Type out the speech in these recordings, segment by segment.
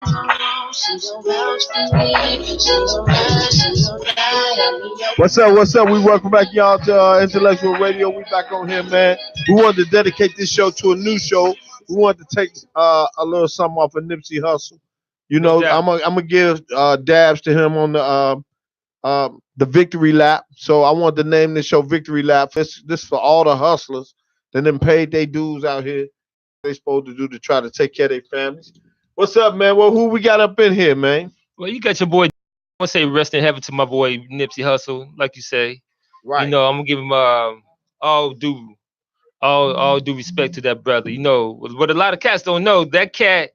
What's up? What's up? We welcome back y'all to Intellectual Radio. We back on here, man. We wanted to dedicate this show to a new show. We wanted to take a little something off of Nipsey Hussle. You know, I'm gonna give dabs to him on the victory lap. So I want to name this show Victory Lap. This for all the hustlers that then paid their dues out here. They supposed to do to try to take care of their families. What's up, man? Well, who we got up in here, man? Well, you got your boy. I want to say rest in heaven to my boy Nipsey Hussle, like you say. Right. You know, I'm gonna give him all due respect to that brother. You know, what a lot of cats don't know, that cat,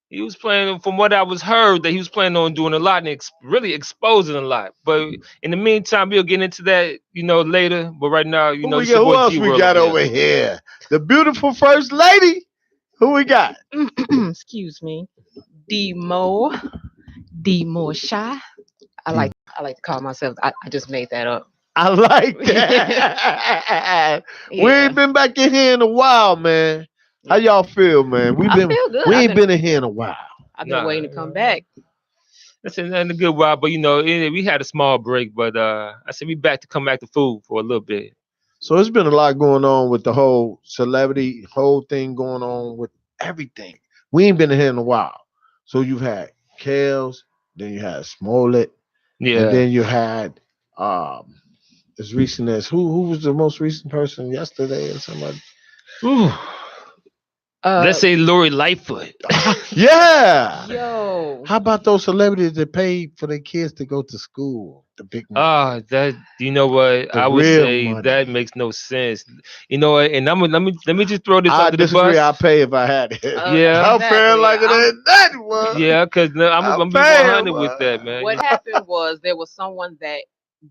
he was planning, from what I was heard, that he was planning on doing a lot and really exposing a lot. But in the meantime, we'll get into that, you know, later. But right now, you know, who else we got over here? The beautiful first lady. Who we got? Excuse me. D-Mo Shy. I like to call myself. I just made that up. I like that. Yeah. We ain't been back in here in a while, man. How y'all feel, man? I feel good. We ain't been in here in a while. I've been waiting to come back. That's in a good while, but you know, we had a small break, but I said we come back to food for a little bit. So it's been a lot going on with the whole celebrity, whole thing going on with everything. We ain't been in here in a while. So you've had Kales, then you had Smollett, and then you had as recent as who was the most recent person yesterday or somebody? Let's say Lori Lightfoot. Yeah. Yo. How about those celebrities that paid for their kids to go to school? The big money. That, you know what? I would say money. That makes no sense. You know what? And let me just throw this under the bus. I'll pay if I had it. Yeah. I'm fair like it ain't that one. Yeah, because I'm gonna be 100 with that, man. What happened was there was someone that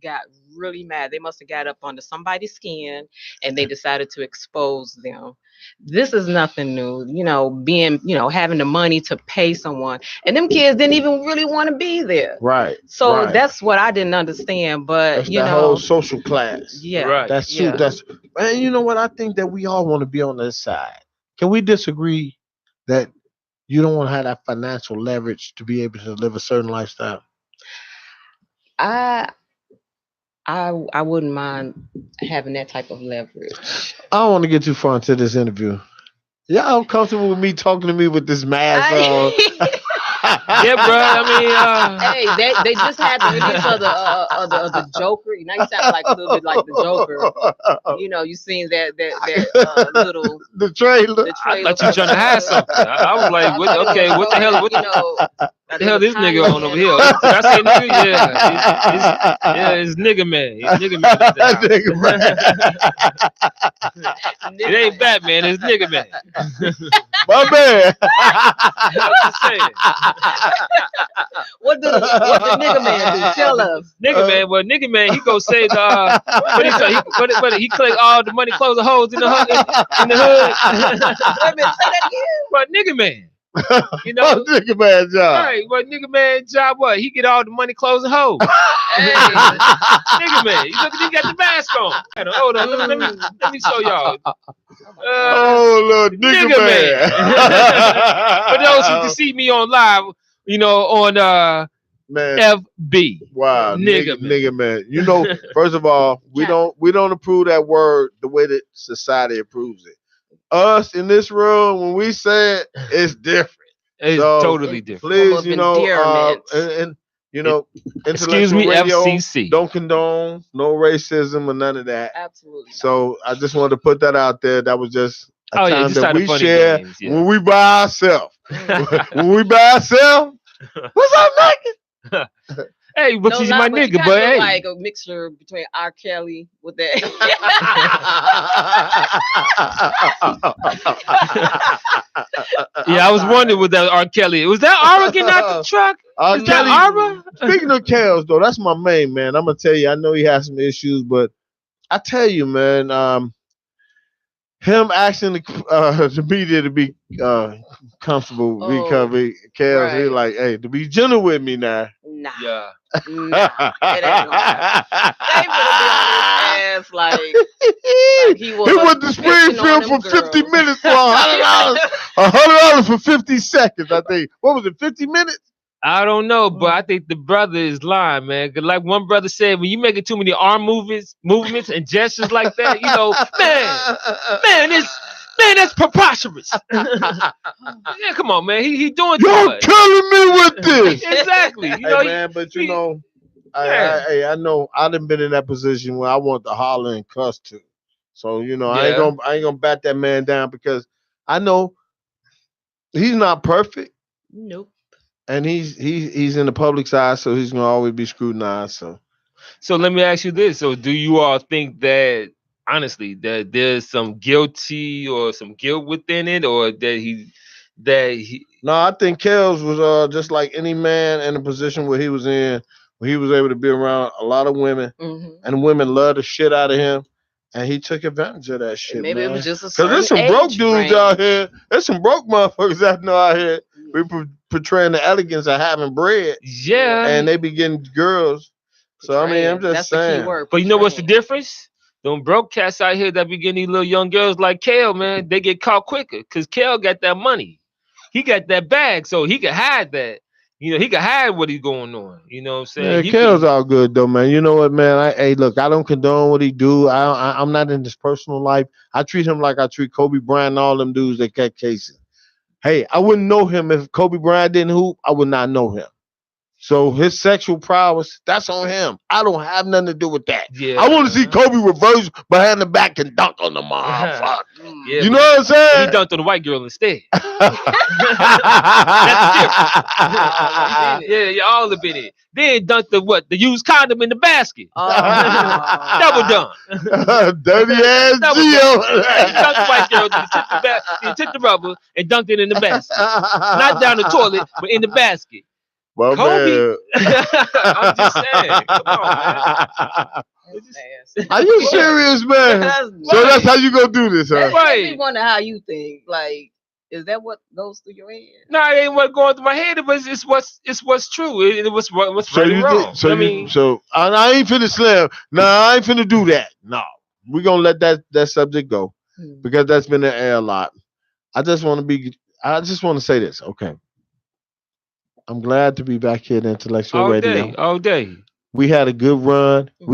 got really mad. They must have got up under somebody's skin and they decided to expose them. This is nothing new, you know, having the money to pay someone, and them kids didn't even really want to be there. Right. So that's what I didn't understand. But that's the whole social class. Yeah. Right. That's true. Yeah. And you know what? I think that we all want to be on this side. Can we disagree that you don't want to have that financial leverage to be able to live a certain lifestyle? I wouldn't mind having that type of leverage. I don't want to get too far into this interview. Y'all comfortable with me talking to me with this mask on? Yeah, bro. I mean, hey, they just had the release of the Joker. You know, you sound like a little bit like the Joker. You know, you seen that little the trailer. I thought you were trying to hide something. I was like, what the hell? What the hell this nigga on over here? I say nigga, it's nigga man. It's nigga man. It ain't Batman. It's nigga man. My man. I'm just saying. What the nigga man do? Tell us. Nigga man, well, nigga man, he go say he collect all the money, close the holes in the hood. Wait a minute, say that again. But nigga man. You know, nigga man job. Right, well, nigga man job, what? He get all the money, closing hoes. Hey, nigga man, you look, he got the mask on. Hold on, let me show y'all. Lord, nigga man. For those who can see me on live, you know, on man. FB. Wow, nigga man. You know, first of all, we don't approve that word the way that society approves it. Us in this room, when we say it, it's different. It's totally different. Please, you know, and you know, excuse me, radio, FCC. Don't condone no racism or none of that. Absolutely. So I just wanted to put that out there. That was just a time just that we share games, when we by ourselves. When we by ourselves, what's up, nigga? Hey, but she's my nigga, but hey, like a mixture between R. Kelly with that. Yeah, I was wondering with that R. Kelly. Was that Ara getting out the truck? Is that Ara? Speaking of Kels, though, that's my main man. I'm gonna tell you, I know he has some issues, but I tell you, man, him asking the media to be comfortable because Kels, he like, hey, to be gentle with me now. Nah. Yeah. Nah. It ain't gonna happen. They gonna be on his ass like he was. He went to Springfield for 50 minutes for $100. $100 for 50 seconds, I think. What was it, 50 minutes? I don't know, but I think the brother is lying, man. 'Cause like one brother said, when you making too many arm movements and gestures like that, man, that's preposterous. Yeah, come on, man. He doing too You're much. killing me with this. Exactly. Hey, man, but I know I done been in that position where I want to holler and cuss too. So, I ain't gonna bat that man down because I know he's not perfect. Nope. And he's in the public's eye, so he's gonna always be scrutinized. So let me ask you this. So do you all think that honestly that there's some guilty or some guilt within it, or that he No, I think Kels was just like any man in a position where he was in, where he was able to be around a lot of women, and women loved the shit out of him, and he took advantage of that shit. Maybe man. it was just a because there's some broke dudes out here. There's some broke motherfuckers out here. We portraying the elegance of having bread. Yeah, and they be getting girls. So I mean, I'm just saying. The key word, but you know what's the difference? Them broke cats out here that be getting these little young girls like Kale, man, they get caught quicker because Kale got that money. He got that bag, so he can hide that. He can hide what he's going on. You know what I'm saying? Yeah, Kale's all good though, man. You know what, man? Hey, look, I don't condone what he do. I'm not in his personal life. I treat him like I treat Kobe Bryant and all them dudes that got cases. Hey, I wouldn't know him if Kobe Bryant didn't hoop. I would not know him. So his sexual prowess, that's on him. I don't have nothing to do with that. Yeah. I want to see Kobe reverse behind the back and dunk on the motherfucker. Yeah, you know what I'm saying? He dunked on the white girl instead. That's yeah, all up in it. Then dunked the used condom in the basket. Double dunk. Dirty ass deal. He dunked the white girl, he took the rubber and dunked it in the basket. Not down the toilet, but in the basket. Well, Kobe, I'm just saying. Come on, man. Are you serious, man? So that's how you gonna do this, huh? Right. I wonder how you think. Like, is that what goes through your head? No, it ain't what going through my head. But it's what's true. It was what's really wrong. So I ain't finna slam. No, I ain't finna do that. No, we're gonna let that subject go because that's been in the air a lot. I just want to say this, okay? I'm glad to be back here at Intellectual Radio. All day. We had a good run. It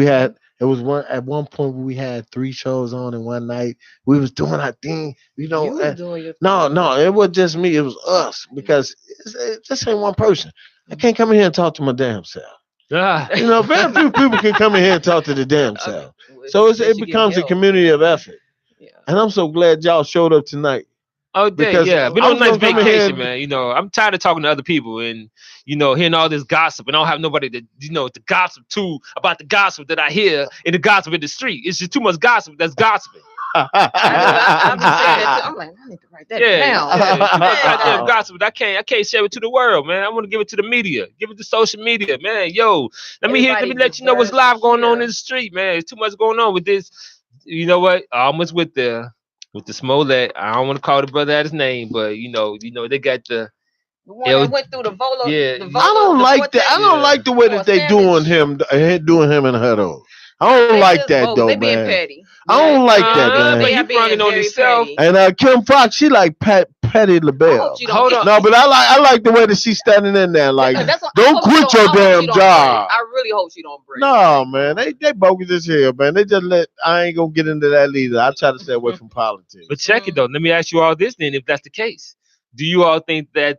was at one point where we had 3 shows on in one night. We was doing our thing, you was doing your thing. No, it wasn't just me. It was us because it just ain't one person. I can't come in here and talk to my damn self. Very few people can come in here and talk to the damn self. So it becomes a community of effort. Yeah. And I'm so glad y'all showed up tonight. Oh, yeah. Been on a nice vacation, man. I'm tired of talking to other people and, hearing all this gossip. And I don't have nobody to gossip to about the gossip that I hear in the gossip in the street. It's just too much gossip that's gossiping. I'm saying that too. I'm like, I need to write that down. Gossip. I can't share it to the world, man. I want to give it to the media. Give it to social media, man. Yo, let me let you know what's live going on in the street, man. There's too much going on with this. You know what? I almost with the Smollett. I don't want to call the brother out his name, but they got the one that went through the Volo. Yeah, I don't like that. I don't like the way that they doing him and her though. I don't like that though, man. They being petty. I don't like that, man. They being on himself. And Kim Fox, she like Patty LaBelle. Hold on. No, but I like the way that she's standing in there. Like, don't quit your damn job. I really hope she don't break. No, man, they bogus as hell, man. They just I ain't gonna get into that either. I try to stay away from politics. But check it though. Let me ask you all this then, if that's the case. Do you all think that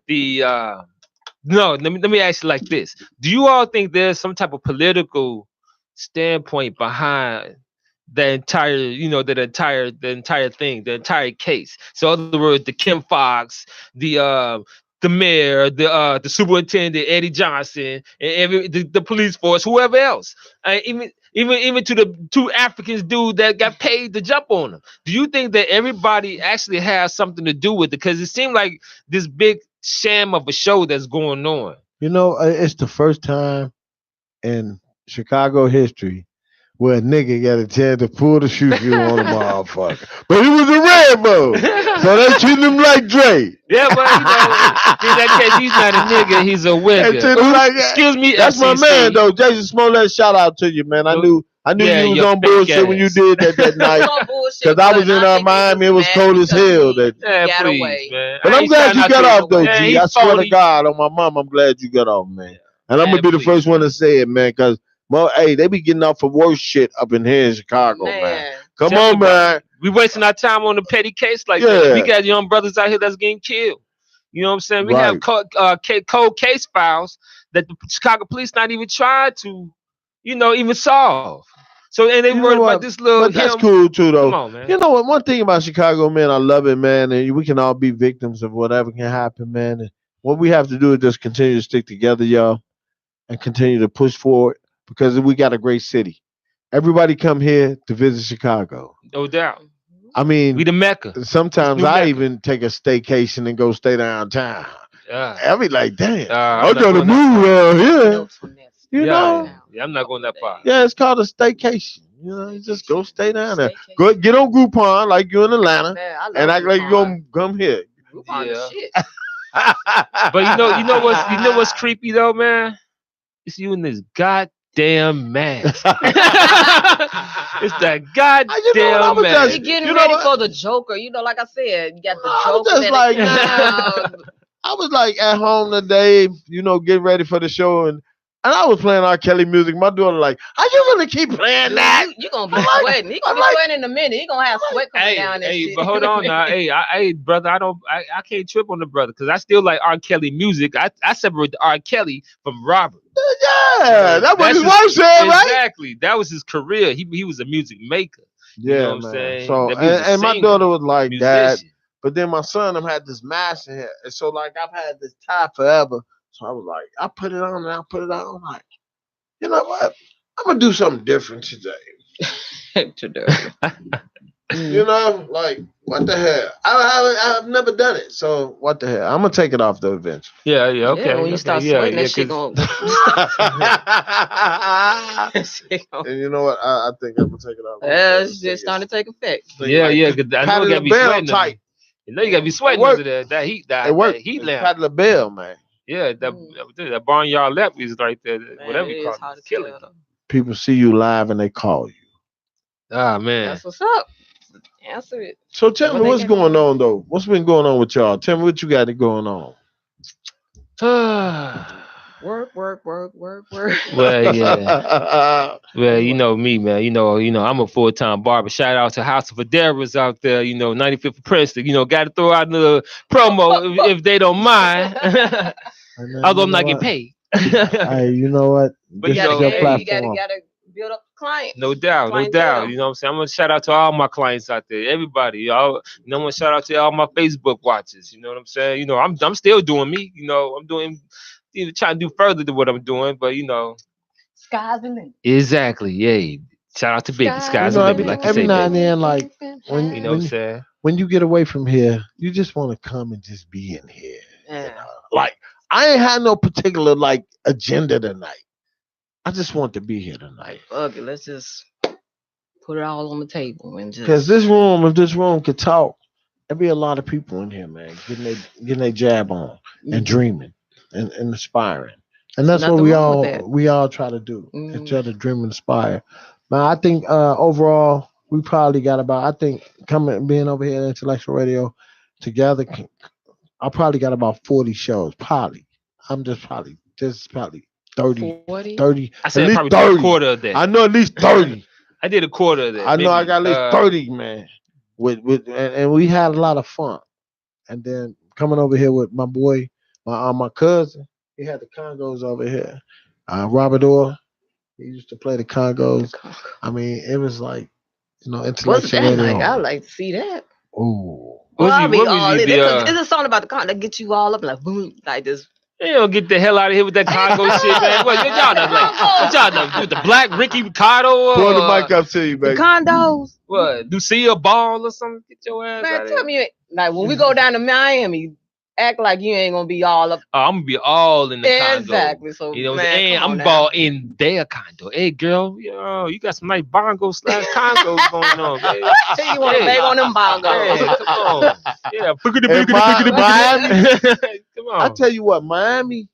no, let me ask you like this. Do you all think there's some type of political standpoint behind the entire, the entire thing, the entire case? So in other words, the Kim Fox, the mayor, the superintendent Eddie Johnson, and the police force, whoever else, even to the 2 Africans dude that got paid to jump on them. Do you think that everybody actually has something to do with it? Because it seemed like this big sham of a show that's going on. It's the first time in Chicago history where a nigga got a chance to pull the shoe on a motherfucker. But he was a Rambo. So they treat him like Dre. Yeah, but in that case, he's not a nigga, he's a wigger. Like, excuse me, that's FCC. my man though. Jason Smollett, shout out to you, man. I knew you was on bullshit when you did that night. Because I was in Miami, it was cold as hell. Please, man. But I'm glad you got off though, G. I swear to God, on my mom, I'm glad you got off, man. And I'm gonna be the first one to say it, man, because hey, they be getting off for worse shit up in here in Chicago, man. Come on, man. We wasting our time on a petty case like that. We got young brothers out here that's getting killed. You know what I'm saying? We have cold case files that the Chicago police not even tried to, even solve. So and they worried about this little. But that's cool too, though. Come on, man. You know what? One thing about Chicago, man, I love it, man, and we can all be victims of whatever can happen, man. And what we have to do is just continue to stick together, y'all, and continue to push forward because we got a great city. Everybody come here to visit Chicago. No doubt. I mean, we the Mecca. Sometimes I even take a staycation and go stay downtown. I be like, damn, I gotta move here. You know? Yeah, I'm not going that far. Yeah, it's called a staycation. You just go stay down there. Go get on Groupon like you in Atlanta, and act like you gonna come here. Shit. But you know what's creepy though, man? It's you in this goddamn mask. It's that goddamn mask. You're getting ready for the Joker. Like I said, you got the Joker. I was like at home today, getting ready for the show, and I was playing R. Kelly music. My daughter like, are you really keep playing that? You're going to be sweating. He going to be sweating in a minute. He going to have sweat coming down that shit. But hold on now. Hey, brother, I can't trip on the brother because I still like R. Kelly music. I separate the R. Kelly from Robert. Yeah, that was his wife said, right? Exactly. That was his career. He was a music maker. Yeah, you know what man. I'm saying? So, and my daughter was like that. But then my son had this mask in here. And so, like, I've had this tie forever. So I was like, I put it on and I put it on. I'm like, you know what? I'm going to do something different today. Like, what the hell? I've never done it. So, what the hell? I'm going to take it off though eventually. Yeah, okay. Yeah, when you start sweating, that shit going to... And you know what? I think I'm going to take it off. It's just starting to take effect. Yeah, because I know you got to be sweating. Tight. You know you got to be sweating under that heat. That heat lamp. Pat LaBelle, man. Yeah, that barnyard lap is right there. Whatever you call it. Killing. People see you live and they call you. Ah, man. That's what's up. Answer it. So tell me what's going on, though. What's been going on with y'all? Tell me what you got going on. Work. Well, yeah. Well, you know me, man. You know, I'm a full-time barber. Shout out to House of Aderas out there, 95th and Princeton. Got to throw out another promo if they don't mind. Although I'm not getting paid. Hey, you know what? But you gotta build up clients. No doubt. You know what I'm saying? I'm gonna shout out to all my clients out there, everybody. Y'all, I'm gonna shout out to all my Facebook watchers. You know what I'm saying? I'm still doing me. I'm doing, trying to do further than what I'm doing, but sky's the limit. Exactly. Yeah. Shout out to Biggie. Sky's the limit. Like every now and then, like when what I'm saying, when you get away from here, you just want to come and just be in here. Yeah. Like I ain't had no particular agenda tonight. I just want to be here tonight. Okay, let's just put it all on the table and just. Because if this room could talk, there'd be a lot of people in here, man, getting their jab on and dreaming and inspiring, and that's what we all try to do. Each other dream and inspire. Man, I think overall we probably got being over here at Intellectual Radio together. I probably got about 40 shows. Probably. I'm just probably 30. 30. I said probably 30. A quarter of that. I know at least 30. I did a quarter of that. I know I got at least 30, man. And we had a lot of fun. And then coming over here with my boy, my cousin, he had the congos over here. Robert Orr, he used to play the congos. I mean, it was like, Intellectual What's that Radio. like? I'd like to see that. Ooh. It's a song about the con that get you all up like boom, like this. Get the hell out of here with that Congo shit, man. What y'all done with the Black Ricky Ricardo? Pull the mic up to you, baby. The condos. What? Lucia Ball or something? Get your ass man, out tell me, like when we go down to Miami, act like you ain't gonna be all up. I'm gonna be all in the condo. Exactly. So You know, man, and come I'm on ball in their condo. Hey, girl, you got some nice bongos / congos going on, man. now. You want to Hey. bang on them bongos? Hey, come on. Yeah, Miami, come I on. tell you what, Miami,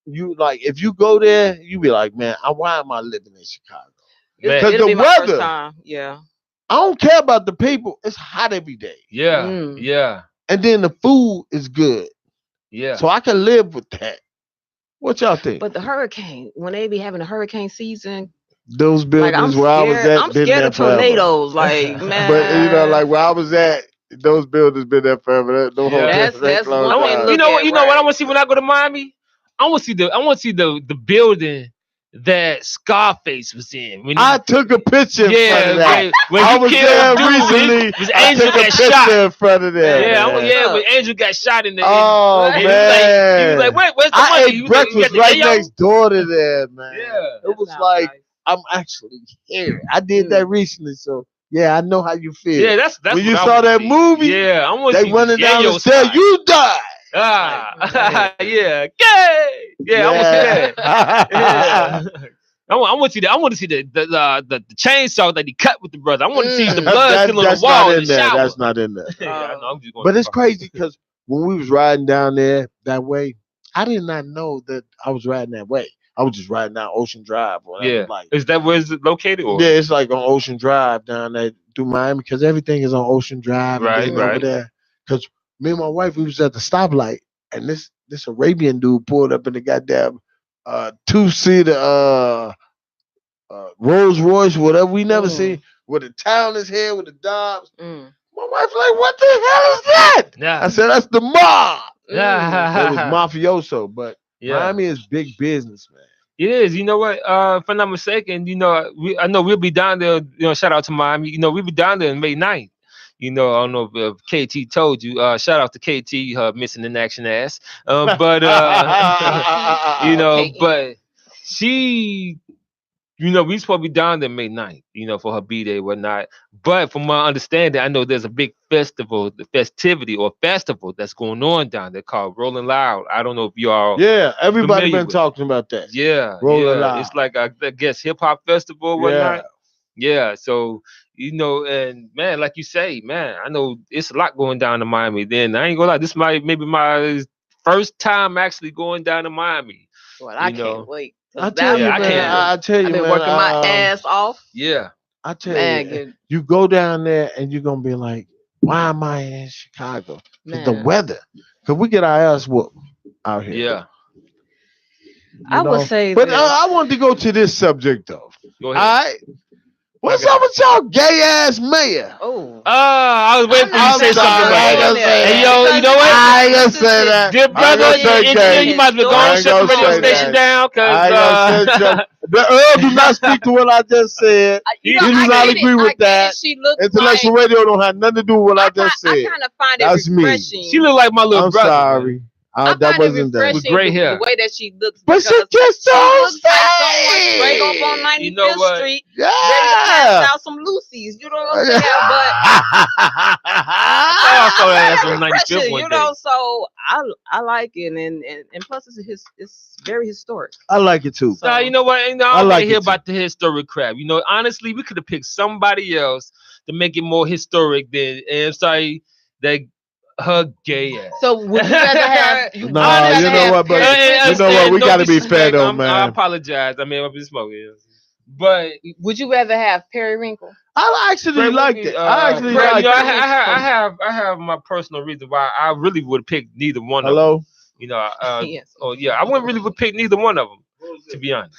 you like if you go there, you be like, man, why am I living in Chicago? Man. Because It'll the be my first weather, time. Yeah. I don't care about the people. It's hot every day, Yeah, yeah, and then the food is good, yeah. so I can live with that. What y'all think? But the hurricane, when they be having a hurricane season, Those like I'm buildings where I was scared. at I'm been scared there of forever. tornadoes. Like man, But you know, like where I was at, those buildings been there forever. No Yeah. hotels That's closed one thing to down. look You know what I right. want to see when I go to Miami? I want to see the building that Scarface was in. When I took a picture in front of that. when I he was killed there dude, recently. was I Angel took a got picture shot. in front of there. Yeah, man. when Angel got shot in the. Oh and man! he was like, where's the I money? ate He was like, you got breakfast the right Ayo? next door to there, man. Yeah. It was like I'm actually here. I did that recently, so yeah, I know how you feel. Yeah, that's when what you I saw wanna that see. movie. Yeah, I want to They see running down the Yayo stairs. spot. You died. Yeah, gay. Yeah, I want to see that. Yeah. I want to see that. I want to see the chainsaw that he cut with the brother. I want to see the blood still on the wall in the shower. That's not in there. Yeah, I know, I'm just going But it's crazy because when we was riding down there that way, I did not know that I was riding that way. I was just riding down Ocean Drive. Or whatever. Yeah. Like, is that where it's located? Or? yeah, it's like on Ocean Drive down there through Miami because everything is on Ocean Drive. Right, and then over there. Because me and my wife, we was at the stoplight, and this Arabian dude pulled up in the goddamn two-seater Rolls Royce, whatever we never seen, with a towel in his head with the dogs. My wife like, what the hell is that? Yeah. I said, that's the mob. Yeah. It was mafioso, but Miami is big business, man. It is. You know what? If I'm not mistaken, I know we'll be down there. Shout out to Miami. We'll be down there on May 9th. I don't know if KT told you. Shout out to KT, her missing in action ass. But but she. We supposed to be down there May 9th, for her B-Day, whatnot. But from my understanding, I know there's a big festival that's going on down there called Rolling Loud. I don't know if you all everybody been talking about that. Yeah, Rolling Loud. It's like I guess hip hop festival or whatnot. Yeah, so and man, like you say, man, I know it's a lot going down to Miami. Then I ain't gonna lie, this maybe my first time actually going down to Miami. Well, I can't wait. I tell you, man. I've been working my ass off. Yeah. I tell you, you go down there and you're gonna be like, why am I in Chicago? Because the weather. Because we get our ass whooped out here. Yeah. I would say, but I wanted to go to this subject though. Go ahead. All right. What's up with y'all gay ass mayor? I was waiting for you to say something about that. Hey, you know what? I ain't gonna say that. Dear brother, you might as well go and shut the radio station down. The Earl do not speak to what I just said. He do not agree with that. Intellectual radio don't have nothing to do with what I just said. I kind of find it refreshing. She look like my little brother. I'm sorry. That wasn't that. With gray hair. The way that she looks. But she just don't say. Straight up on 95th Street. Yeah. Ready to pass out some Lucy's. You know what I'm saying? But I saw that ass on 95th one day. So I like it, and plus it's very historic. I like it too. So, you know what? I don't like hear about the historic crap. Honestly, we could have picked somebody else to make it more historic than. And I'm sorry that. Her gay ass. So would you rather have? You know what? But you know what? We got to be fair though, man. I apologize. I mean, I'm just smoking. But would you rather have periwinkle? I actually liked it. I actually liked it. I have my personal reason why I really would pick neither one of them. Yes. I wouldn't really would pick neither one of them. To be honest,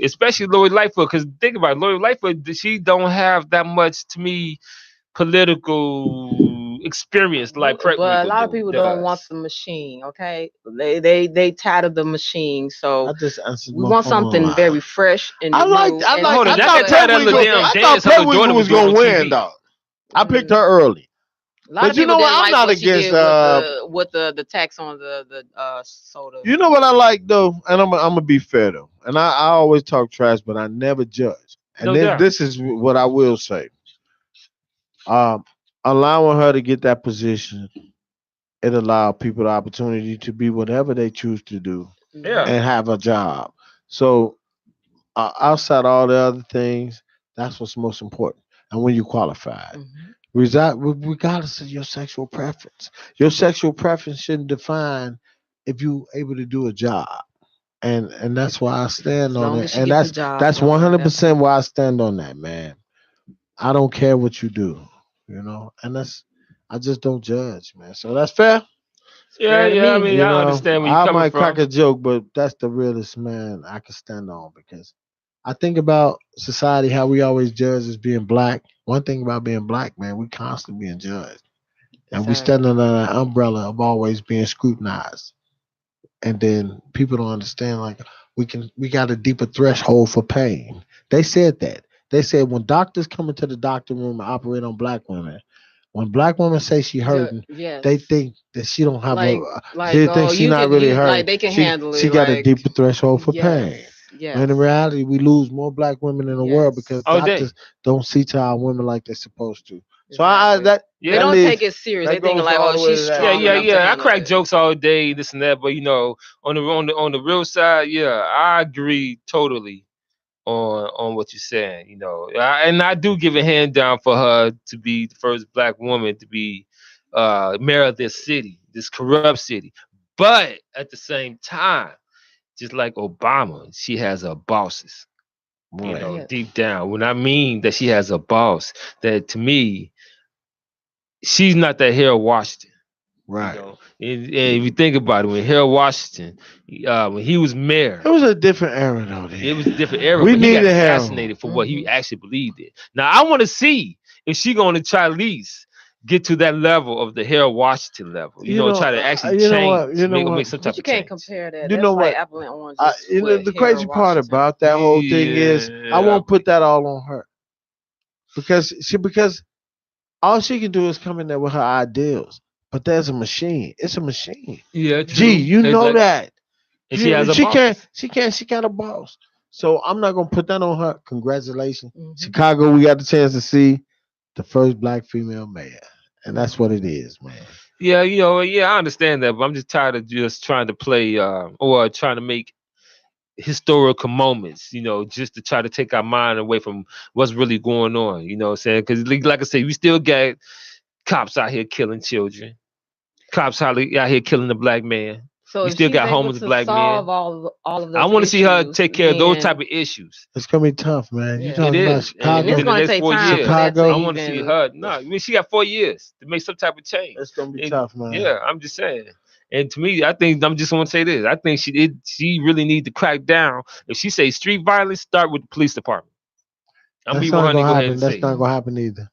especially Lori Lightfoot, because think about it, Lori Lightfoot, she don't have that much to me political experience like but a lot of people don't want the machine. Okay, they tired of the machine, so we want something very fresh and I thought Periwinkle was gonna win though. I picked her early. But you know what? I'm not against with the tax on the soda. You know what I like though, and I'm gonna be fair though, and I always talk trash, but I never judge. And this is what I will say. Allowing her to get that position it allows people the opportunity to be whatever they choose to do Yeah. and have a job. So outside all the other things, that's what's most important. And when you qualified, Mhm. regardless of your sexual preference, your sexual preference shouldn't define if you able to do a job. And that's why I stand As on long it. as you And get the job that's done, 100% why I stand on that, man. I don't care what you do, and I just don't judge, man. So that's fair. it's Yeah, fair to yeah. I me. mean, I understand where you're I coming might crack from. a joke, but that's the realest man I can stand on because I think about society, how we always judge as being black. One thing about being black, man, we constantly being judged. And we stand Exactly. under that umbrella of always being scrutinized. And then people don't understand like we got a deeper threshold for pain. They said that. They said when doctors come into the doctor room and operate on black women, when black women say she hurting, Yes. they think that she don't have Like, they oh, think she you not could, really like hurting. they can She handle she it. got a Like, deeper threshold for yes, pain. When yes, in reality, we lose more black women in the world yes, because All day. doctors don't see to our women like they're supposed to. So exactly. They Yeah. that don't take leads it serious. They that thinking goes like, all oh, the way she's to that. Yeah, strong yeah, enough to yeah. I handle crack it. jokes all day, this and that, but on the real side, yeah, I agree totally on what you're saying. And I do give a hand down for her to be the first black woman to be mayor of this city, this corrupt city. But at the same time, just like Obama, she has her bosses. Right. Yes. Deep down, when I mean that she has a boss, that to me, she's not that Harold Washington. Right. And if you think about it, when Harold Washington, when he was It mayor, was a different era though it then. was a different era, We but he got needed Harold. assassinated for what he Hmm. actually believed in. Now I want to see if she going to try at least get to that level of the Harold Washington level. Try to actually You know what? change, You know make what? some But type you of can't change. compare that. You know That's like what? apple and oranges with The crazy Harold part Washington. about that whole thing is I Yeah, won't put that all on her because all she can do is come in there with her ideals. But there's a machine. It's a machine. yeah, Gee, true. you know Exactly. that. And she has a She can't. boss. She got a boss. So I'm not gonna put that on her. Congratulations, Hmm. Chicago. We got the chance to see the first black female mayor, and that's what Hmm. it is, man. Yeah, yeah, I understand that, but I'm just tired of just trying to play or trying to make historical moments, just to try to take our mind away from what's really going on. You know what I'm saying? Because, like I said, we still got cops out here killing children, cops out here killing the black man. So We if still she's got able homeless to black solve men. all of I those want to see her issues, take care of those type then of issues. It's gonna be tough, man. You yeah, It talking about is, and and it's Chicago? within the going to next take four time for years, that to I Chicago. want to see even. her. No, I mean she got 4 years to make some type of change. It's gonna be And tough, man. yeah, I'm just saying. And to me, I think I'm just want to say this. I think she really need to crack down. If she say street violence, start with the police department. I'm gonna be That's not 100 and gonna go ahead happen. and That's say it. not gonna happen either.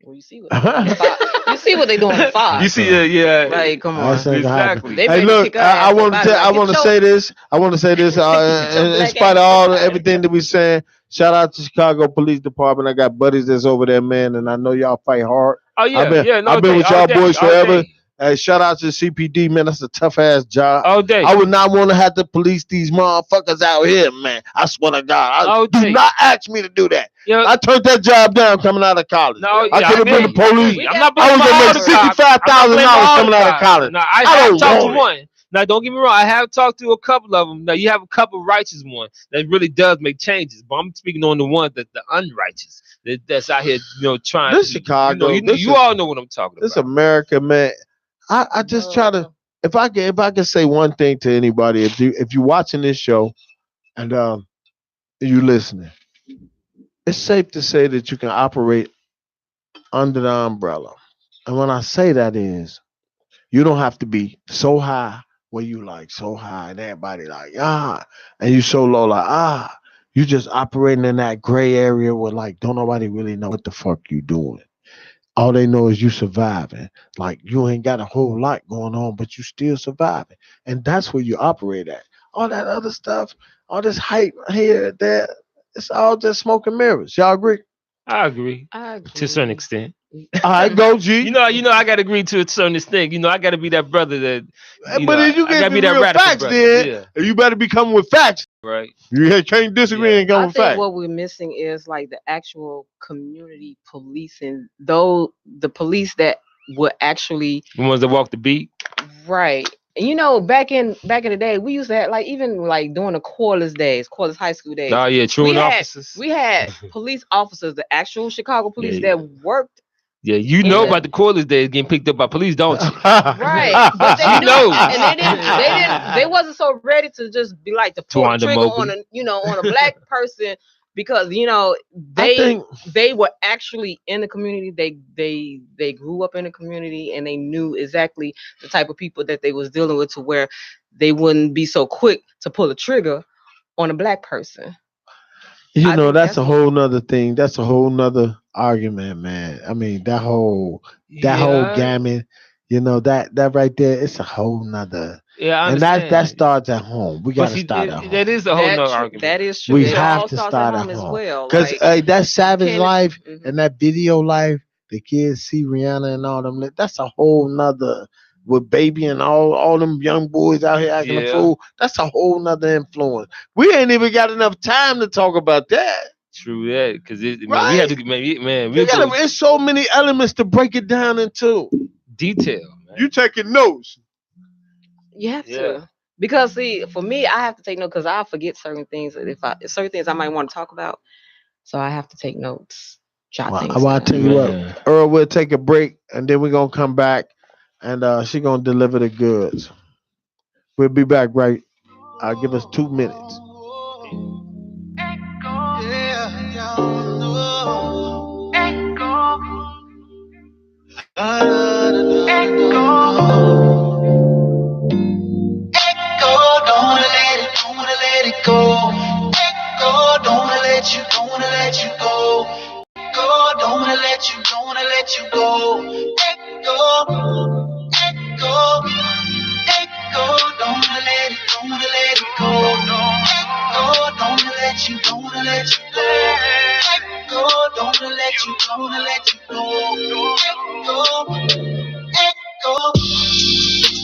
Well, you see what they doing on Fox. You see what they doing on You Fox. see, yeah, Like, come That's on. not gonna happen. exactly. They Hey, ready to look, kick her ass I up want out to of there. I want to say this. I want to say this. Get your In black spite ass of up all out of there. everything that we saying, shout out to Chicago Police Department. I got buddies that's over there, man, and I know y'all fight hard. Oh yeah, yeah, no I've been day, with all y'all day, boys all forever. day, Hey, shout out to the CPD, man. That's a tough ass job. all day, I would not want to have to police these motherfuckers out here, man. I swear to God. all Do day. not ask me to do that. You know, I turned that job down coming out of college. no, I yeah, could I have been feel the you. I feel police. you. We I'm got not I blaming was gonna police all make the officers. cops. I'm not blaming $65,000 all the coming out of cops. college. Now I I have don't talked to want it. one. Now don't get me wrong. I have talked to a couple of them. Now you have a couple righteous ones that really does make changes. But I'm speaking on the ones that the unrighteous that's out here, trying This to, Chicago, you all know what I'm talking this about. America, man. I just try to No. if I can say one thing to anybody, if you watching this show and you listening, it's safe to say that you can operate under the umbrella. And when I say that is you don't have to be so high where you like so high and everybody like and you so low like you just operating in that gray area where like don't nobody really know what the fuck you doing. All they know is you surviving. Like you ain't got a whole lot going on, but you still surviving. And that's where you operate at. All that other stuff, all this hype here, there, it's all just smoke and mirrors. Y'all agree? I agree I to a certain agree. extent. All right, go G. I gotta agree to a certain extent. I gotta be that brother that, But if you I give gotta me be that real radical facts, brother. then Yeah, you better be coming with facts. right. You can't disagree Yeah. and come I with think facts. what we're missing is like the actual community policing, though the police that would actually The ones that walk the beat. right. And back in the day, we used to have even during the Corliss High School days. Oh yeah, truant officers. We had police officers, the actual Chicago police that worked. Yeah, about the Corliss days getting picked up by police, don't you? Right, but they know, and they wasn't so ready to just be like to pull the trigger on a black person because they were actually in the community. They grew up in the community and they knew exactly the type of people that they was dealing with to where they wouldn't be so quick to pull a trigger on a black person. That's a whole nother thing. That's a whole nother argument, man. I mean, that whole gamut, that right there, it's a whole nother. Yeah, I understand. And that starts at home. We got to start at home. That is a whole nother argument. That is true. We have to start at home as well. Because that savage life and that video life, the kids see Rihanna and all them. That's a whole nother. With Baby and all them young boys out here acting a fool, that's a whole nother influence. We ain't even got enough time to talk about that. True that, because we have to, man. There's so many elements to break it down into detail. Man. You taking notes? You have to, because see, for me, I have to take notes because I forget certain things. Certain things I might want to talk about, so I have to take notes. I want to tell you what, Earl. We'll take a break and then we're gonna come back. And she gonna deliver the goods. We'll be back right. Give us 2 minutes.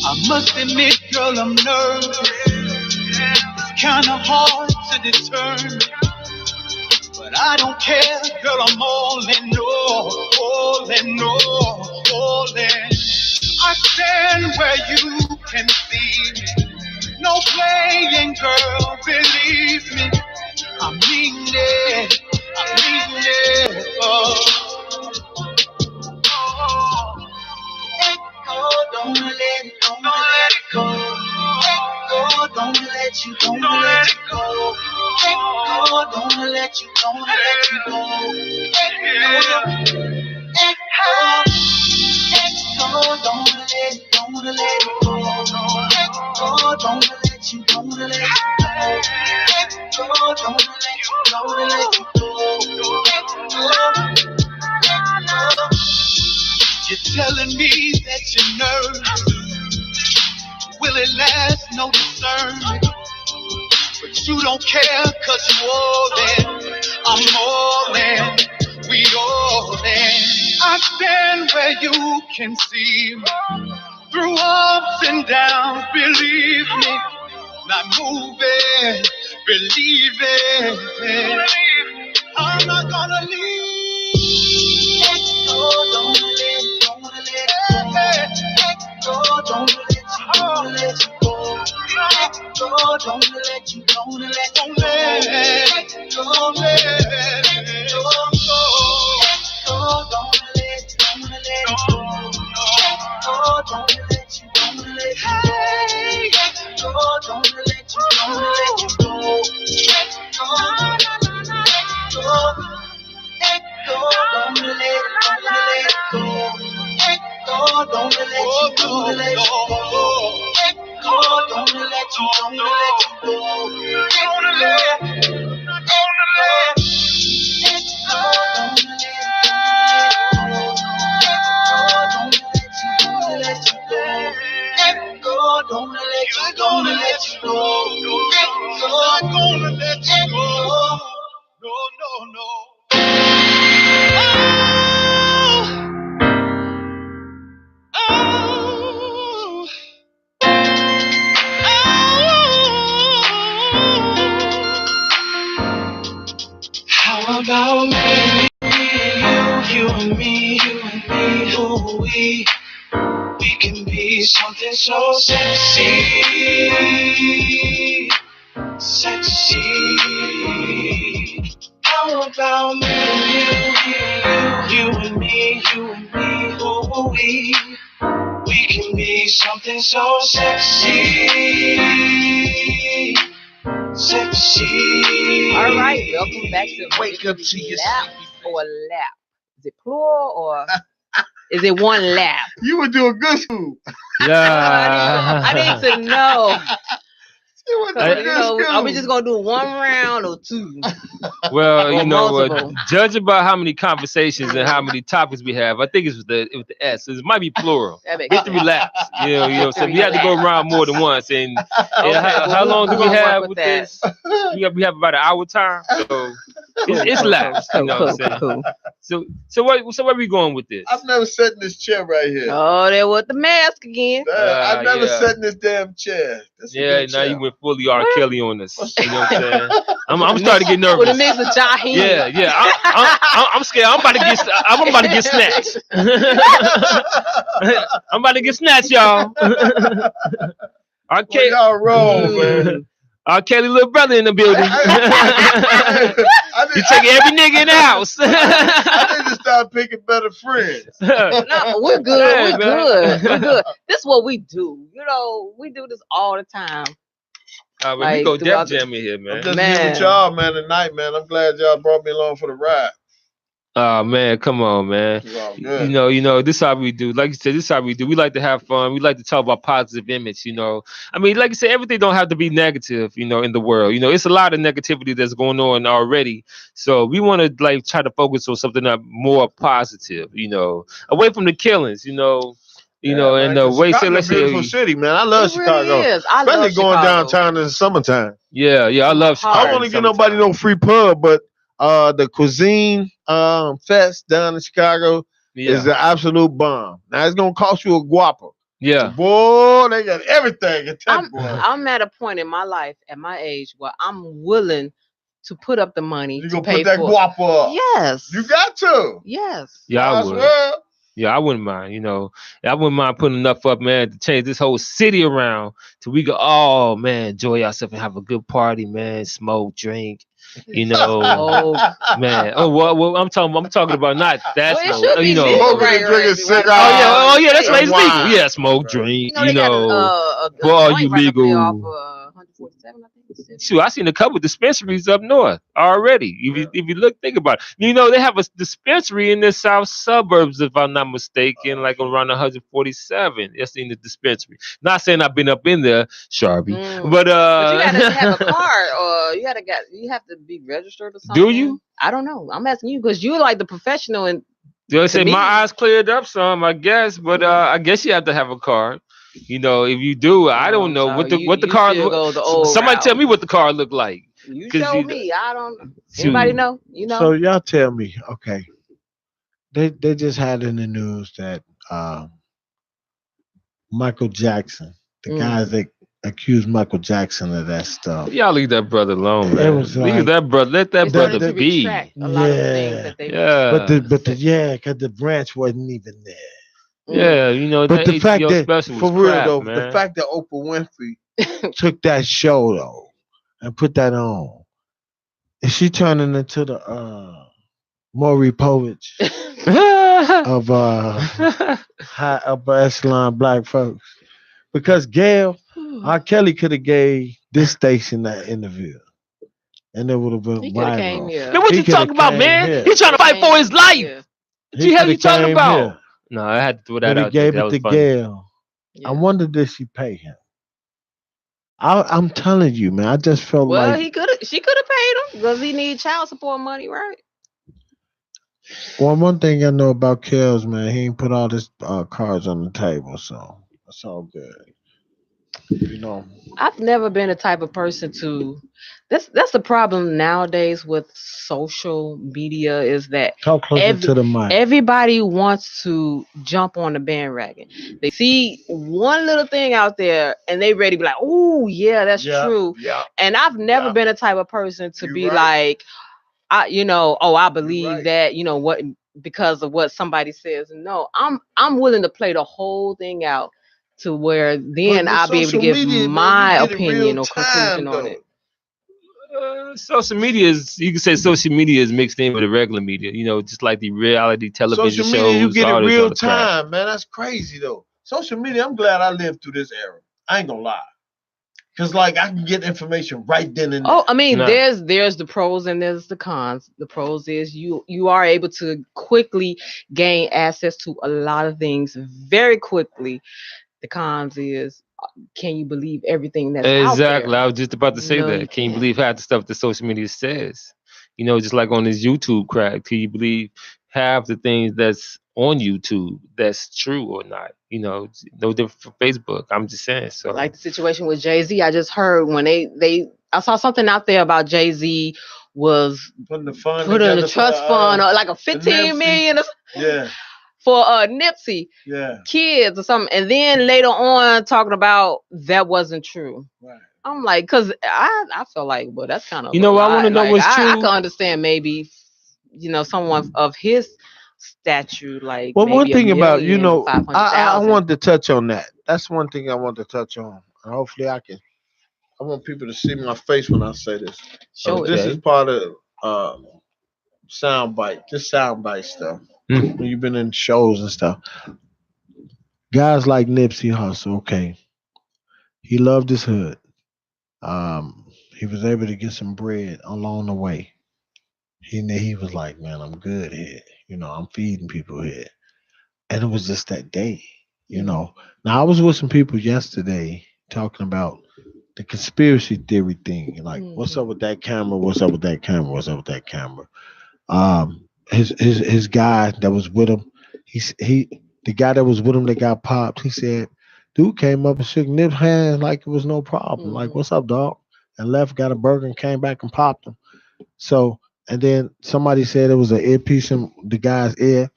I must admit, girl, I'm nervous. It's kind of hard to determine, but I don't care, girl, I'm all in, all in, all in. I stand where you can see me. No playing, girl, believe me. I mean it, Don't let it go. Don't let it go. You're telling me that you're nervous. Will it last? No discernment. But you don't care, cause you all in. I'm all in. We all in. I stand where you can see me. Through ups and downs, believe me. Not moving, believe it. I'm not gonna leave. Don't let it go. Don't let you go. Don't let you go. something so sexy, sexy. How about me and you and me, ooh we can be something so sexy, sexy. All right, welcome back to Wake up to your lap or lap. Is it plural or is it one lap? You were doing good school. Yeah. I need to know. You were So, doing good school. are we just gonna do one round or two? Well, Or you know, multiple. judging by how many conversations and how many topics we have, I think it's with the S. It might be plural. That makes Victory sense. laps. So we had to go around more than once. And how long do we have with this? We have about an hour time. So it's laps. You know what I'm saying? Cool. So where are we going with this? I've never sat in this chair right here. Oh, there was the mask again. I've never yeah. sat in this damn chair. This is a Yeah, good now chair. you went fully R. Kelly on us. You know what I'm saying? I'm starting to get nervous. With a mix of Jaheim. Yeah. I'm scared. I'm about to get snatched. I'm about to get snatched, y'all. R. Kelly, y'all wrong, man. R. Kelly little brother in the building. You take every nigga in the house. I need to start picking better friends. No, we're good. Yeah, We're man. good. We're good. This is what we do. You know, we do this all the time. We Like, go throughout Def Jam in here, man. I'm just Man. here with y'all, man, tonight, man. I'm glad y'all brought me along for the ride. Oh man, come on, man. You all good. You know, this is how we do. Like you said, this is how we do. We like to have fun. We like to talk about positive image, you know. I mean, like you said, everything don't have to be negative, you know, in the world. You know, it's a lot of negativity that's going on already. So we want to like try to focus on something that more positive, you know, away from the killings, you know. And the way Chicago's a beautiful city, man. I love It Chicago. really is. I Especially love going Chicago. downtown in the summertime. Yeah, I love Chicago. I don't want to give nobody no free pub, but the cuisine fest down in Chicago is the absolute bomb. Now it's gonna cost you a guapa. Yeah. Boy, they got everything at that boy. I'm at a point in my life, at my age, where I'm willing to put up the money You to gonna pay put that for. guapa up. Yes. You got to. Yes. Yeah, I I would. swear. Yeah, I wouldn't mind, you know. I wouldn't mind putting enough up, man, to change this whole city around till we can all, man, enjoy ourselves and have a good party, man, smoke, drink, you know. Man. Oh, well, I'm talking about not that Well, it smoke, should be you know. legal, Smoking and drinking cigars. Oh yeah, that's right, it's and legal. wine. Yeah, smoke, drink, You know, they got a for all joint you right up there legal. off 147, I think. Shoot, I seen a couple of dispensaries up north already. If you look, think about it. You know, they have a dispensary in the south suburbs, if I'm not mistaken, like around 147. That's in the dispensary. Not saying I've been up in there, Sharpie, but you gotta have a card, or you have to be registered or something. Do you? I don't know. I'm asking you because you're like the professional, and They say me- my eyes cleared up some, I guess, but I guess you have to have a card. You know, if you do, I don't know what the card. should go the old Somebody route. tell me what the card look like. You 'Cause show you- me. I don't. Anybody know? You know. So y'all tell me, okay. They just had in the news that Michael Jackson, the guys that accused Michael Jackson of that stuff. Y'all leave that brother alone, man. It was Leave like- that brother. Let that They started brother to be. retract a lot of things that they. Yeah. Because the branch wasn't even there. Yeah, you know, But that the fact HBO that, special for was real crap, though, man. the fact that Oprah Winfrey took that show though and put that on, is she turning into the Maury Povich of high upper echelon black folks? Because Gail, R. Kelly could have gave this station that interview, and it would have been He could have came viral. here. Man, what He you coulda talking about, came man? here. He trying to fight for his life. Yeah. What the hell you coulda talking came about? here. No, I had to throw that But he out there. gave That it was to funny. Gail. Yeah. I wonder did she pay him? I'm telling you, man. I just felt Well, like she could have paid him because he need child support money, right? one thing I know about Kells, man, he ain't put all his cards on the table, so that's all good. You know, I've never been the type of person to. That's the problem nowadays with social media is that talk closer to the mic. everybody wants to jump on the bandwagon. They see one little thing out there and they ready to be like, "Oh yeah, that's true." Yeah. And I've never been a type of person to You be right. like, I believe right. that, because of what somebody says. No, I'm willing to play the whole thing out to where then But I'll be able to social give media, man, my you get it opinion real or conclusion time, on though. it. Social media is, you can say social media is mixed in with the regular media, just like the reality television Social media, you shows, get it all this real other crap. time, man. That's crazy, though. Social media, I'm glad I lived through this era. I ain't gonna lie. Because, like, I can get information right then and there. Oh, I mean, Nah. there's the pros and there's the cons. The pros is you are able to quickly gain access to a lot of things very quickly. The cons is, can you believe everything that's out Exactly. there? I was just about to say No, you that. Can you can't. believe half the stuff that social media says? Just like on this YouTube crap. Can you believe half the things that's on YouTube that's true or not? No different from Facebook. I'm just saying. So Like the situation with Jay-Z, I just heard when I saw something out there about Jay-Z was Putting the fund put in a together trust for, fund or like a the 15 Nipsey. million Yeah, for Nipsey yeah. kids or something, and then later on talking about that wasn't true. Right. I'm like, cause I feel like, well, that's kind of I want to know like what's I true. can understand maybe, someone of his stature, like Well, one maybe a thing about, million or I 500,000. wanted to touch on that. That's one thing I want to touch on. And hopefully I want people to see my face when I say this. Show This it. is part of soundbite, this soundbite stuff. Mm. When you've been in shows and stuff. Guys like Nipsey Hussle, okay. He loved his hood. He was able to get some bread along the way. He was like, man, I'm good here. I'm feeding people here. And it was just that day. Now I was with some people yesterday talking about the conspiracy theory thing. Like, what's up with that camera? What's up with that camera? What's up with that camera? His guy that was with him, the guy that was with him that got popped, he said, dude came up and shook Nip's hand like it was no problem. Like, what's up, dog? And left, got a burger and came back and popped him. So, and then somebody said it was an earpiece in the guy's ear,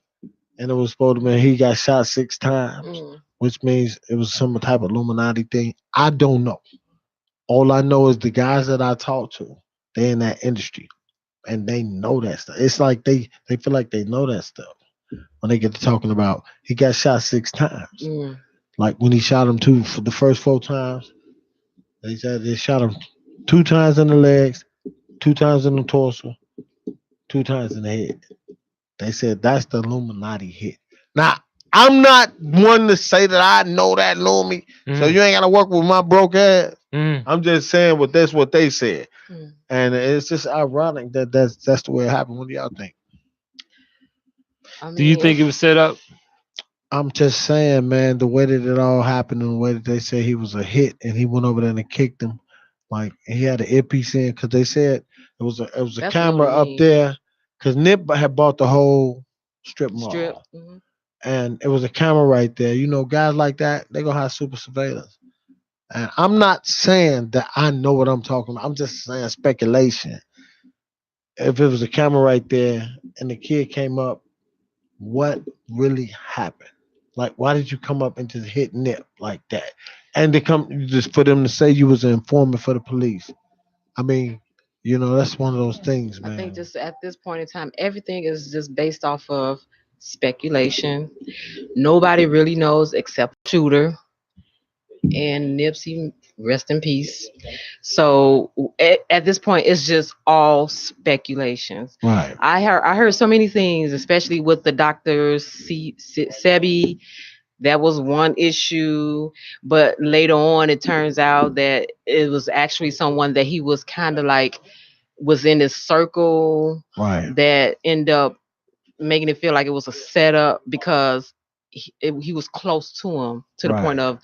and it was supposed to be he got shot 6 times, which means it was some type of Illuminati thing. I don't know. All I know is the guys that I talk to, they in that industry, and they know that stuff. It's like they feel like they know that stuff when they get to talking about he got shot 6 times. Like when he shot him for the first 4 times, they said they shot him 2 times in the legs, 2 times in the torso, 2 times in the head. They said that's the Illuminati hit. Now, I'm not one to say that I know that, Lumi. So you ain't got to work with my broke ass. I'm just saying that's what they said. And it's just ironic that that's the way it happened. What do y'all think? Do you think it was set up? I'm just saying, man, the way that it all happened and the way that they say he was a hit and he went over there and kicked him. Like he had an earpiece in because they said it was a camera up there because Nip had bought the whole strip mall. And it was a camera right there. Guys like that, they're going to have super surveillance. And I'm not saying that I know what I'm talking about. I'm just saying speculation. If it was a camera right there and the kid came up, what really happened? Like, why did you come up and just hit Nip like that? And just for them to say you was an informant for the police. I mean, that's one of those things, man. I think just at this point in time, everything is just based off of speculation. Nobody really knows except shooter and Nipsey, rest in peace. So at this point, it's just all speculations. Right. I heard so many things, especially with the doctors, Sebi. That was one issue, but later on, it turns out that it was actually someone that he was kind of like was in his circle, right? That ended up making it feel like it was a setup because he was close to him to the point of,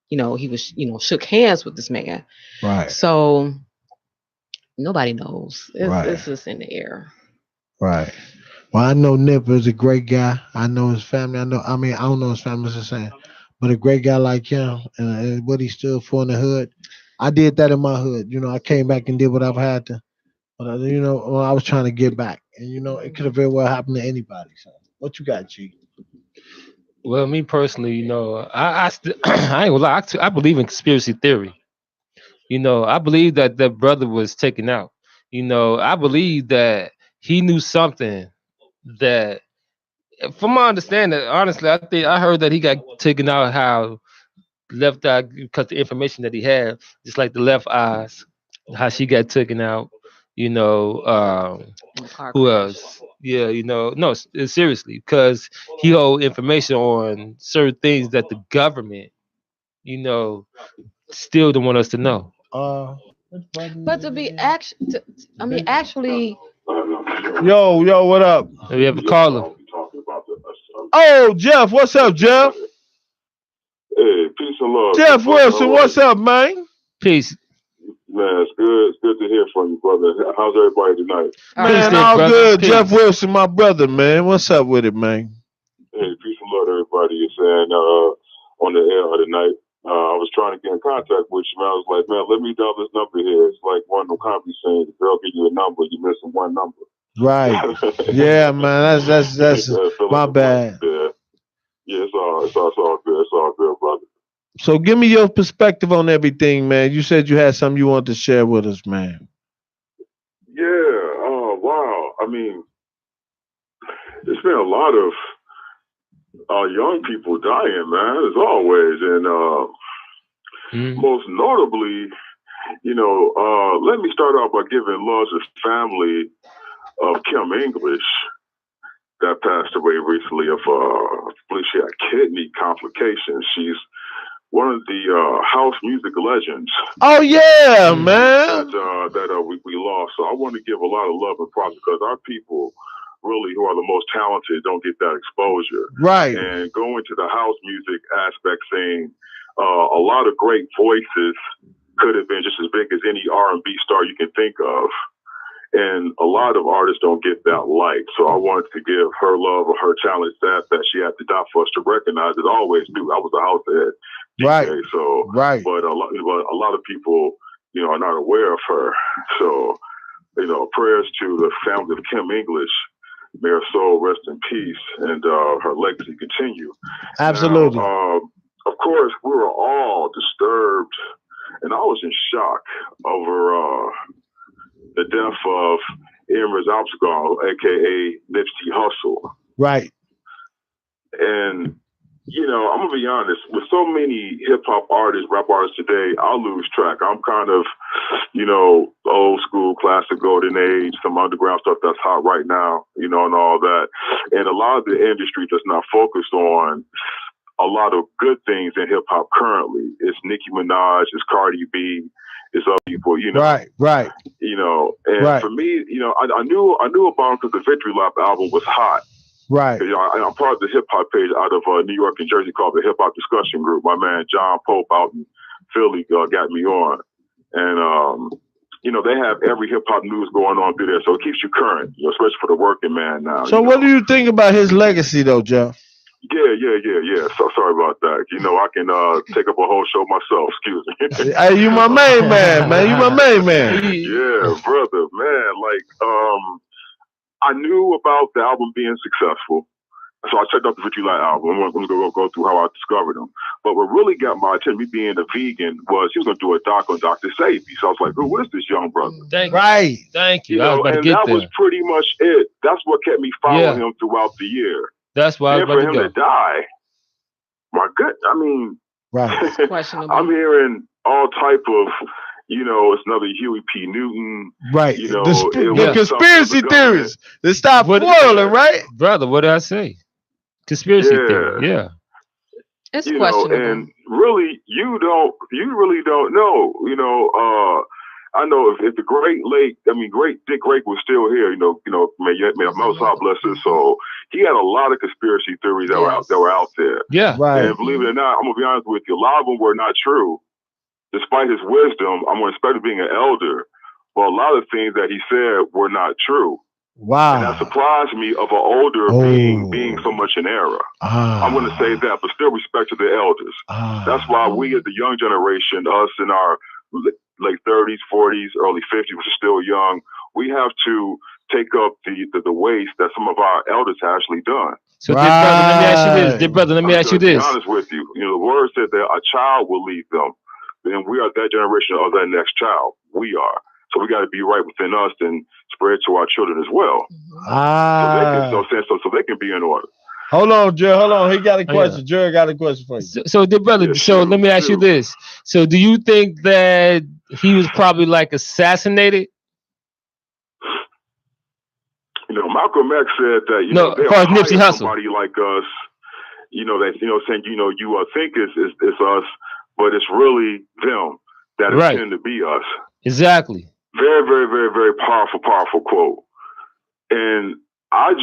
he was, shook hands with this man. Right. So nobody knows. It's just in the air. Right. Well, I know Nip is a great guy. I know his family. I don't know his family, just saying. But a great guy like him and what he stood for in the hood. I did that in my hood. I came back and did what I've had to. But, when I was trying to get back. And, it could have very well happened to anybody. So what you got, G? Well, me personally, I ain't gonna lie. I believe in conspiracy theory. I believe that that brother was taken out. I believe that he knew something that, from my understanding, honestly, I heard that he got taken out how left eye, because the information that he had, just like the left eyes, how she got taken out. You know, In the car who crash. else? Yeah, you know, no, seriously, because he hold information on certain things that the government, you know, still don't want us to know. But to be actually, Yo, what up? We have a caller. Oh, Jeff, what's up, Jeff? Hey, peace and love. Jeff Wilson, what's up, man? Peace. Man, it's good. It's good to hear from you, brother. How's everybody tonight? Man, there, all brother. good. Peace. Jeff Wilson, my brother, man. What's up with it, man? Hey, peace and love, everybody. You're saying on the air tonight. I was trying to get in contact with you, man. I was like, man, let me dial this number here. It's like one of them comedy saying, the girl give you a number, you missing one number. Right. Yeah, man. That's my bad. Yeah, it's all good. It's all good, brother. So give me your perspective on everything, man. You said you had something you wanted to share with us, man. Yeah. Oh, wow. I mean, there's been a lot of young people dying, man, as always. And most notably, let me start off by giving love to the family of Kim English that passed away recently of, I believe she had kidney complications. She's one of the house music legends. Oh, yeah, man. That we lost. So I want to give a lot of love and props because our people really who are the most talented don't get that exposure. Right. And going to the house music aspect, saying a lot of great voices could have been just as big as any R&B star you can think of. And a lot of artists don't get that light. So I wanted to give her love or her talent that she had to die for us to recognize it. Always do. I was a house head DJ, right. So right. But a lot of people, are not aware of her. So, prayers to the family of Kim English. May her soul rest in peace and her legacy continue. Absolutely. Now, of course, we were all disturbed, and I was in shock over the death of Emrys Absalom, aka Nipsey Hussle. Right. And I'm gonna be honest. With so many hip hop artists, rap artists today, I lose track. I'm kind of, old school, classic, golden age, some underground stuff that's hot right now, and all that. And a lot of the industry does not focus on a lot of good things in hip hop currently. It's Nicki Minaj, it's Cardi B, it's other people, Right. And right. for me, I knew about him because the Victory Lap album was hot. Right. I'm part of the hip hop page out of New York and Jersey called the Hip Hop Discussion Group. My man John Pope out in Philly got me on, and they have every hip hop news going on through there, so it keeps you current, especially for the working man now. So what do you think about his legacy, though, Jeff? Yeah. So sorry about that. I can take up a whole show myself. Excuse me. Hey, you my main man. You my main man. Yeah, brother, man. I knew about the album being successful, so I checked out the Victory Lap album. I'm going to go through how I discovered him. But what really got my attention, me being a vegan, was he was going to do a doc on Dr. Sebi. So I was like, who is this young brother? Thank you. I was about to get there. Was pretty much it. That's what kept me following him throughout the year. That's why I was about to go. For him to die, my good. I mean, right. Questionable. I'm hearing all type of, it's another Huey P. Newton. Right. The conspiracy theories. They stop swirling, right? Brother, what did I say? Conspiracy theory. Yeah. It's questionable. And really, you really don't know. I know if the great Dick Rake was still here, may Most High bless his soul. He had a lot of conspiracy theories that were out there. Yeah. Right. And believe it or not, I'm gonna be honest with you, a lot of them were not true. Despite his wisdom, I'm gonna respect him being an elder, but a lot of things that he said were not true. Wow. And that surprised me of an older being so much in error. I'm going to say that, but still respect to the elders. That's why we as the young generation, us in our late 30s, 40s, early 50s, which is still young, we have to take up the waste that some of our elders have actually done. So, dear brother, let me ask you this. To be honest with you, the word said that a child will lead them. And we are that generation of that next child. We are. So we got to be right within us and spread to our children as well. So they can be in order. Hold on, Jerry. Hold on. He got a question. Jerry got a question for you. So dear brother, so let me ask you this. So do you think that he was probably like assassinated? Malcolm X said that, as far as Nipsey Hussle. Somebody like us, that, saying, you think it's us, but it's really them that intend to be us. Exactly. Very, very, very, very powerful quote. And I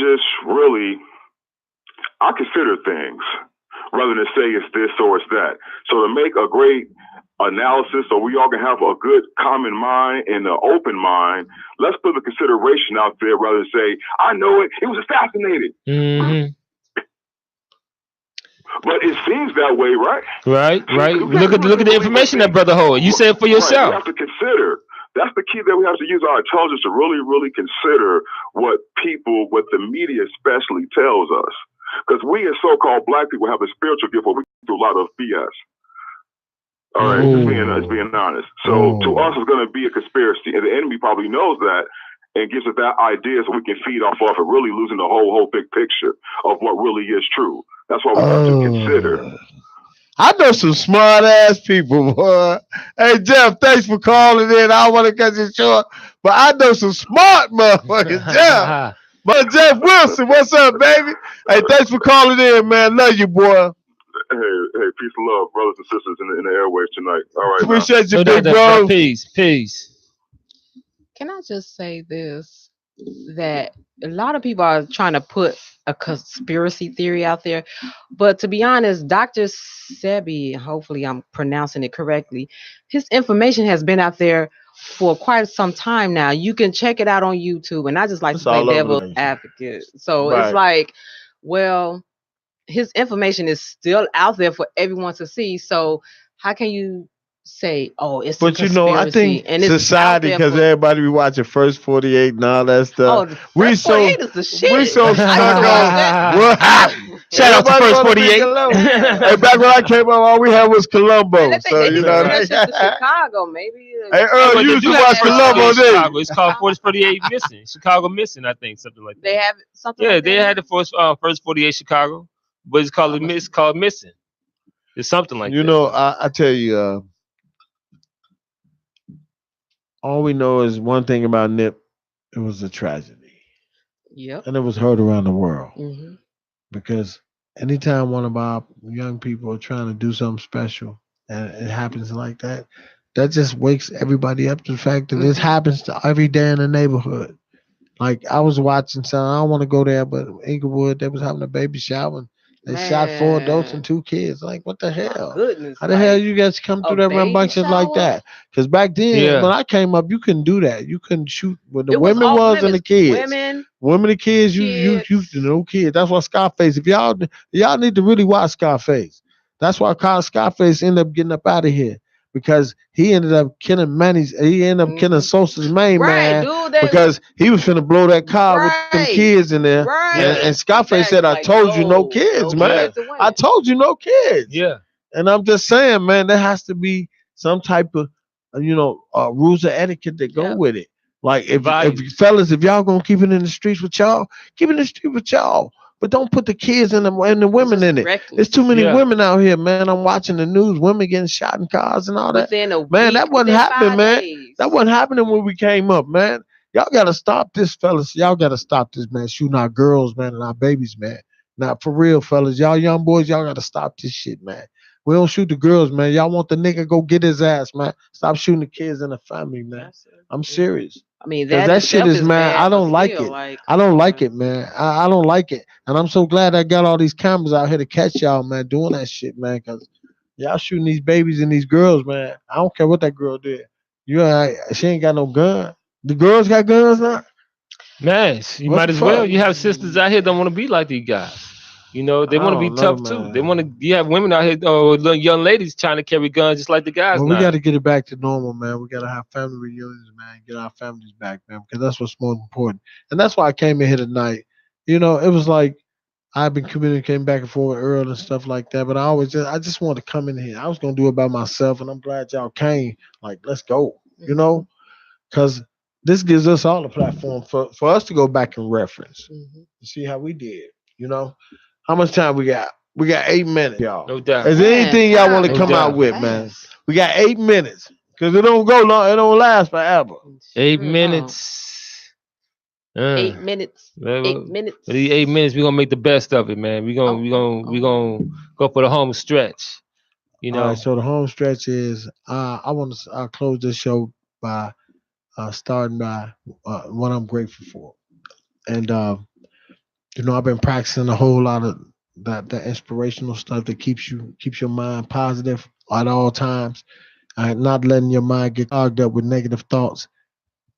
consider things rather than say it's this or it's that. So to make a great analysis so we all can have a good common mind and an open mind, let's put the consideration out there rather than say, I know it was assassinated. Mm-hmm. But it seems that way, right? Right. Look at the information that brother hold. You say it for yourself. Right. We have to consider. That's the key, that we have to use our intelligence to really, really consider what the media especially tells us. Because we as so-called black people have a spiritual gift where we do a lot of BS. All right, just being honest. So to us, it's going to be a conspiracy, and the enemy probably knows that and gives us that idea so we can feed off of it, really losing the whole big picture of what really is true. That's why we have to consider. I know some smart ass people, boy. Hey Jeff, thanks for calling in. I want to cut you short, but I know some smart motherfuckers. Jeff, but Jeff Wilson, what's up, baby? Hey, thanks for calling in, man. Love you, boy. Hey, peace and love, brothers and sisters in the airwaves tonight. All right, appreciate you, big bro. Peace. Can I just say this? That a lot of people are trying to put a conspiracy theory out there, but to be honest, Dr. Sebi, hopefully I'm pronouncing it correctly, his information has been out there for quite some time now. You can check it out on YouTube, and I just like to play devil's advocate. So it's like, well, his information is still out there for everyone to see. So how can you say, oh, it's a conspiracy? I think and society, because everybody be watching First 48 and all that stuff. Oh, we so is the shit. We so stuck on. Shout out to First 48. Hey, back when I came up, all we had was Columbo. So you know, that's just Chicago, maybe. Hey, Earl, you used to watch Columbo, didn't you? It's called First 48 Missing. Chicago Missing, I think, something like that. They have something. Yeah, like they had the First 48 Chicago, but it's called Missing. It's something like that. You know, I tell you, all we know is one thing about Nip. It was a tragedy. Yep. And it was heard around the world. Mm-hmm. Because anytime one of our young people are trying to do something special and it happens like that, that just wakes everybody up to the fact that this happens to every day in the neighborhood. Like, I was watching something, I don't want to go there, but Inglewood, they was having a baby shower. And they shot 4 adults and 2 kids. Like, what the hell? Goodness, how the hell you guys come through that rambunctious like that? Because back then, when I came up, you couldn't do that. You couldn't shoot where the women was and the kids. Women and kids, you no kids. That's why Scarface. If y'all need to really watch Scarface. That's why Scarface ended up getting up out of here. Because he ended up killing killing Sosa's main man, dude, because he was finna blow that car with them kids in there. And Scarface said, I told you no kids, man. I told you no kids. Yeah. And I'm just saying, man, there has to be some type of, rules of etiquette that go with it. Like, if fellas, if y'all gonna keep it in the streets with y'all, keep it in the street with y'all. But don't put the kids and the women in it. There's too many women out here, man. I'm watching the news. Women getting shot in cars and all that. Man, that wasn't happening, man. That wasn't happening when we came up, man. Y'all got to stop this, fellas. Y'all got to stop this, man. Shooting our girls, man, and our babies, man. Now, for real, fellas. Y'all young boys, y'all got to stop this shit, man. We don't shoot the girls, man. Y'all want the nigga go get his ass, man. Stop shooting the kids in the family, man. I'm serious. I mean, that shit is, man, I don't like it. I don't like it, man. I don't like it. And I'm so glad I got all these cameras out here to catch y'all, man, doing that shit, man, because y'all shooting these babies and these girls, man. I don't care what that girl did. She ain't got no gun. The girls got guns now? Man, you might as well. You have sisters out here that want to be like these guys. You know, they want to be tough too. They want to. You have women out here, young ladies trying to carry guns just like the guys. Well, we got to get it back to normal, man. We got to have family reunions, man. Get our families back, man, because that's what's more important. And that's why I came in here tonight. You know, it was like I've been communicating back and forth with Earl and stuff like that. But I just wanted to come in here. I was gonna do it by myself, and I'm glad y'all came. Like, let's go. You know, because this gives us all a platform for us to go back and reference, see how we did. You know. How much time we got? We got 8 minutes, y'all. No doubt. Is there anything y'all want to No come doubt. out with, man? We got 8 minutes. Because it don't go long. It don't last forever. 8 minutes. 8 minutes. 8 minutes. For these 8 minutes, we're gonna make the best of it, man. We're gonna go for the home stretch. You know. All right, so the home stretch is I want to close this show by starting by what I'm grateful for. And I've been practicing a whole lot of that inspirational stuff that keeps your mind positive at all times. Not letting your mind get clogged up with negative thoughts,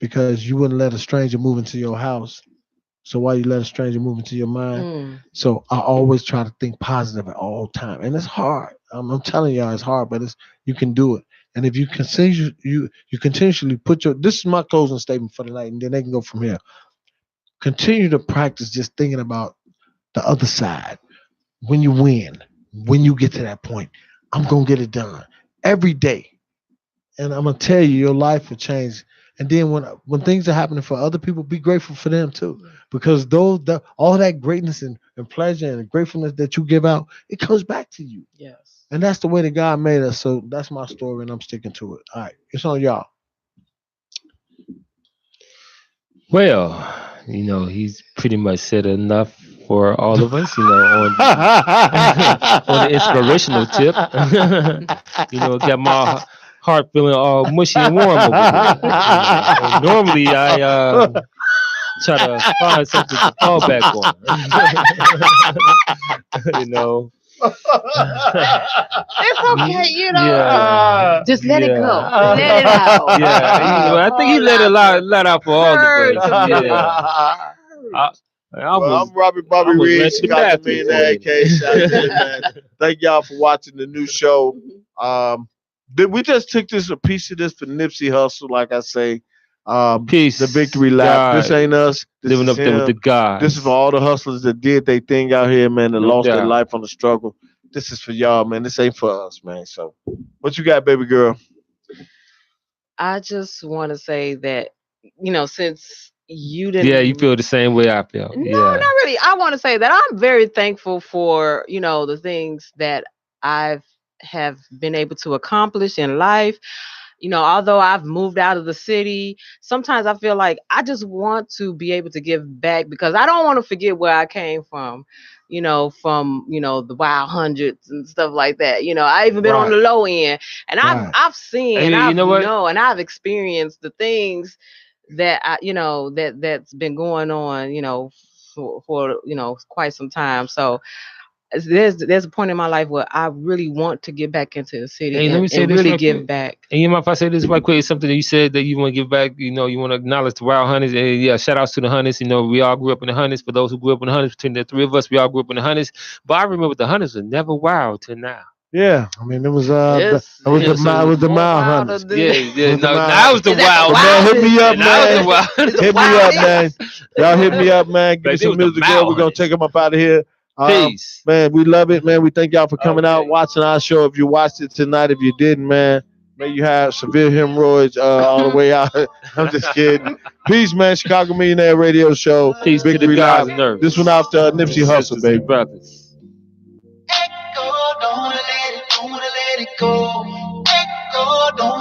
because you wouldn't let a stranger move into your house. So why you let a stranger move into your mind? So I always try to think positive at all time, and it's hard. I'm telling y'all, it's hard, but you can do it. And if you continuously put this is my closing statement for the night, and then they can go from here. Continue to practice just thinking about the other side. When you win, when you get to that point, I'm gonna get it done every day, and I'm gonna tell you, your life will change. And then when things are happening for other people, be grateful for them too, because all that greatness and pleasure and gratefulness that you give out, it comes back to you. Yes. And that's the way that God made us. So that's my story, and I'm sticking to it. All right, it's on y'all. Well, he's pretty much said enough for all of us, on the inspirational tip. Got my heart feeling all mushy and warm over here. Normally, I try to find something to fall back on. It's okay, Yeah. Just let it go. Let it out. Yeah, I think he let out for all of us. Yeah. I'm Bobby Reed, Chicago Millionaire, AK. Thank y'all for watching the new show. We just took a piece of this for Nipsey Hussle, like I say. Peace. The victory lap. God. This ain't us. This Living up there with the guys. This is for all the hustlers that did their thing out here, man, that lost their life on the struggle. This is for y'all, man. This ain't for us, man. So, what you got, baby girl? I just want to say that, since you didn't. Yeah, you feel the same way I feel. No, not really. I want to say that I'm very thankful for, the things that I have been able to accomplish in life. Although I've moved out of the city, sometimes I feel like I just want to be able to give back, because I don't want to forget where I came from, from the wild hundreds and stuff like that. I even been on the low end, and I've seen, and and I've experienced the things that that's been going on, for quite some time. So there's a point in my life where I really want to get back into the city and really give back. And you mind if I say this right quick? It's something that you said that you want to give back. You want to acknowledge the wild hunters. And shout outs to the hunters. We all grew up in the hunters. For those who grew up in the hunters, between the three of us, we all grew up in the hunters. But I remember the hunters were never wild till now. Yeah, I mean it was the mild hunters. That was the wild. Man, hit me up, man. Hit me up, man. Y'all hit me up, man. Give me some music, girl. We're gonna take them up out of here. Peace. Man, we love it, man. We thank y'all for coming out, watching our show. If you watched it tonight, if you didn't, man, may you have severe hemorrhoids all the way out. I'm just kidding. Peace, man. Chicago Millionaire Radio Show. Peace to the guys and nerves. This one out to Nipsey Hussle, baby. Brothers. Don't let it go.